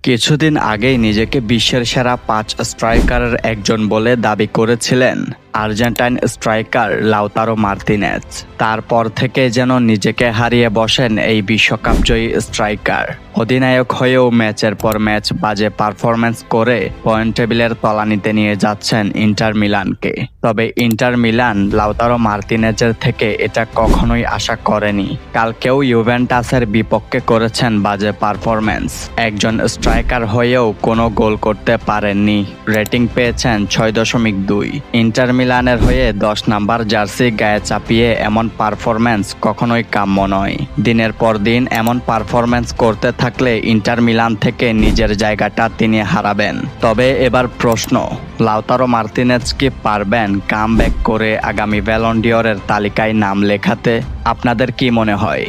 কিছুদিন আগেই নিজেকে বিশ্বের সেরা ৫ স্ট্রাইকারের একজন বলে দাবি করেছিলেন আর্জেন্টাইন স্ট্রাইকার লাউতারো মার্তিনেজ। তারপর থেকে যেন নিজেকে হারিয়ে বসেন এই বিশ্বকাপজয়ী স্ট্রাইকার। অধিনায়ক হয়েও ম্যাচের পর ম্যাচ বাজে পারফরম্যান্স করে পয়েন্ট টেবিলের তলানিতে নিয়ে যাচ্ছেন ইন্টার মিলানকে। তবে ইন্টার মিলান লাউতারো মার্তিনেজের থেকে এটা কখনোই আশা করেনি। কালকেও ইউভেন্টাসের বিপক্ষে করেছেন বাজে পারফরম্যান্স। একজন স্ট্রাইকার হয়েও কোনো গোল করতে পারেননি। রেটিং পেয়েছেন ৬.২। ইন্টার মিলানের হয়ে ১০ নাম্বার জার্সি গায়ে চাপিয়ে এমন পারফরম্যান্স কখনোই কাম্য নয়। দিনের পর দিন এমন পারফরম্যান্স করতে থাকলে ইন্টার মিলান থেকে নিজের জায়গাটা তিনি হারাবেন। তবে এবার প্রশ্ন, লাউতারো মার্তিনেজ কি পারবেন কামব্যাক করে আগামী ব্যালন ডি'অরের তালিকায় নাম লেখাতে? আপনাদের কি মনে হয়?